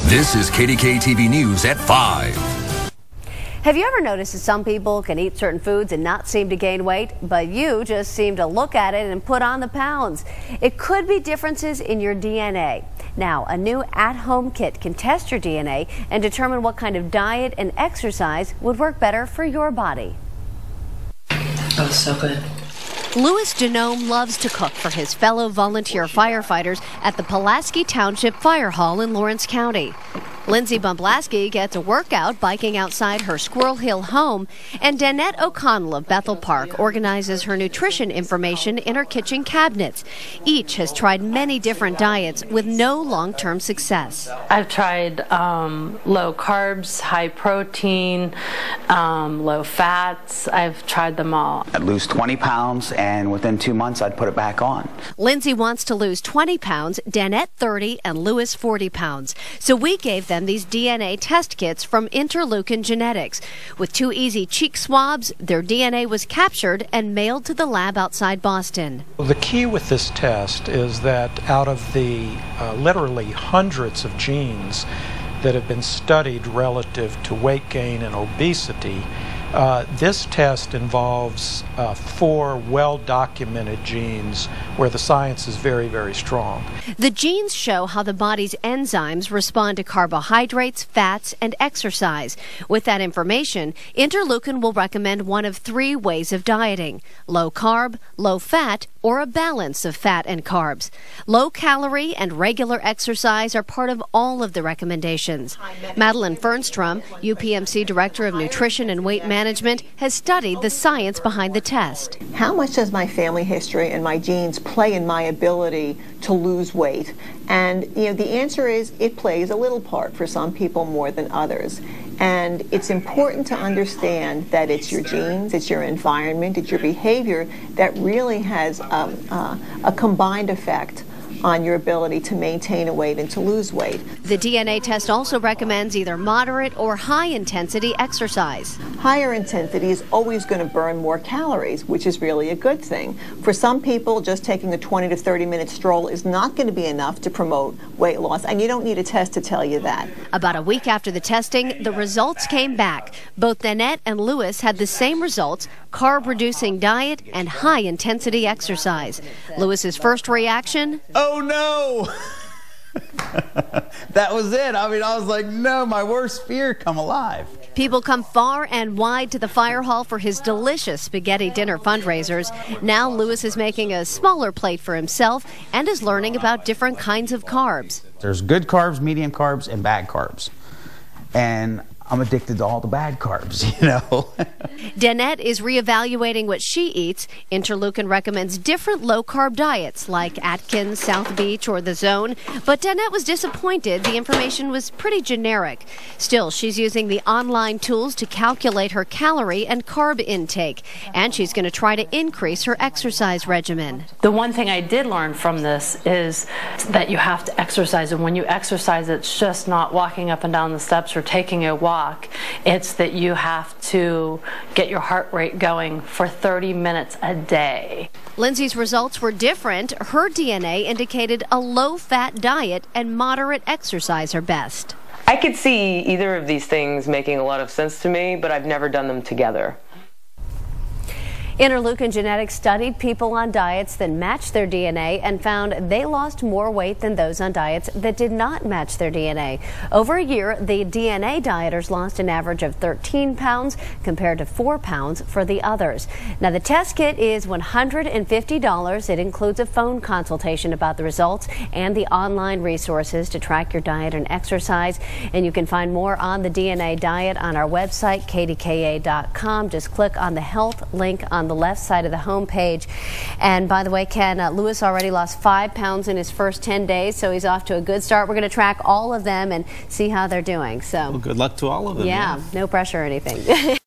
This is Kdka TV News at 5. Have you ever noticed that some people can eat certain foods and not seem to gain weight, but you just seem to look at it and put on the pounds? It could be differences in your DNA. Now, a new at-home kit can test your DNA and determine what kind of diet and exercise would work better for your body. Oh, so good. Louis Genome loves to cook for his fellow volunteer firefighters at the Pulaski Township Fire Hall in Lawrence County. Lindsay Bumblaski gets a workout biking outside her Squirrel Hill home, and Danette O'Connell of Bethel Park organizes her nutrition information in her kitchen cabinets. Each has tried many different diets with no long-term success. I've tried low carbs, high protein, low fats. I've tried them all. I'd lose 20 pounds, and within 2 months, I'd put it back on. Lindsay wants to lose 20 pounds, Danette 30, and Louis 40 pounds. So we gave them these DNA test kits from Interleukin Genetics. With 2 easy cheek swabs, their DNA was captured and mailed to the lab outside Boston. The key with this test is that out of the literally hundreds of genes that have been studied relative to weight gain and obesity, this test involves 4 well-documented genes where the science is very, very strong. The genes show how the body's enzymes respond to carbohydrates, fats, and exercise. With that information, Interleukin will recommend one of 3 ways of dieting: low carb, low fat, or a balance of fat and carbs. Low calorie and regular exercise are part of all of the recommendations. Madeline Fernstrom, UPMC Director of Nutrition and Weight Management, has studied the science behind the test. How much does my family history and my genes play in my ability to lose weight? And the answer is it plays a little part, for some people more than others. And it's important to understand that it's your genes, it's your environment, it's your behavior that really has a combined effect on your ability to maintain a weight and to lose weight. The DNA test also recommends either moderate or high-intensity exercise. Higher intensity is always going to burn more calories, which is really a good thing. For some people, just taking a 20 to 30-minute stroll is not going to be enough to promote weight loss, and you don't need a test to tell you that. About a week after the testing, the results came back. Both Danette and Louis had the same results: carb-reducing diet and high-intensity exercise. Louis's first reaction? Oh no! That was it. I was like, no, my worst fear come alive. People come far and wide to the fire hall for his delicious spaghetti dinner fundraisers. Now Louis is making a smaller plate for himself and is learning about different kinds of carbs. There's good carbs, medium carbs, and bad carbs. And I'm addicted to all the bad carbs, Danette is reevaluating what she eats. Interleukin recommends different low-carb diets like Atkins, South Beach, or The Zone. But Danette was disappointed. The information was pretty generic. Still, she's using the online tools to calculate her calorie and carb intake. And she's going to try to increase her exercise regimen. The one thing I did learn from this is that you have to exercise. And when you exercise, it's just not walking up and down the steps or taking a walk. It's that you have to get your heart rate going for 30 minutes a day. Lindsay's results were different. Her DNA indicated a low-fat diet and moderate exercise are best. I could see either of these things making a lot of sense to me, but I've never done them together. Interleukin Genetics studied people on diets that matched their DNA and found they lost more weight than those on diets that did not match their DNA. Over a year, the DNA dieters lost an average of 13 pounds compared to 4 pounds for the others. Now, the test kit is $150. It includes a phone consultation about the results and the online resources to track your diet and exercise. And you can find more on the DNA diet on our website, kdka.com. Just click on the health link on the left side of the home page. And by the way, Ken, Louis already lost 5 pounds in his first 10 days, so he's off to a good start. We're going to track all of them and see how they're doing. So, well, good luck to all of them. Yeah, no pressure or anything.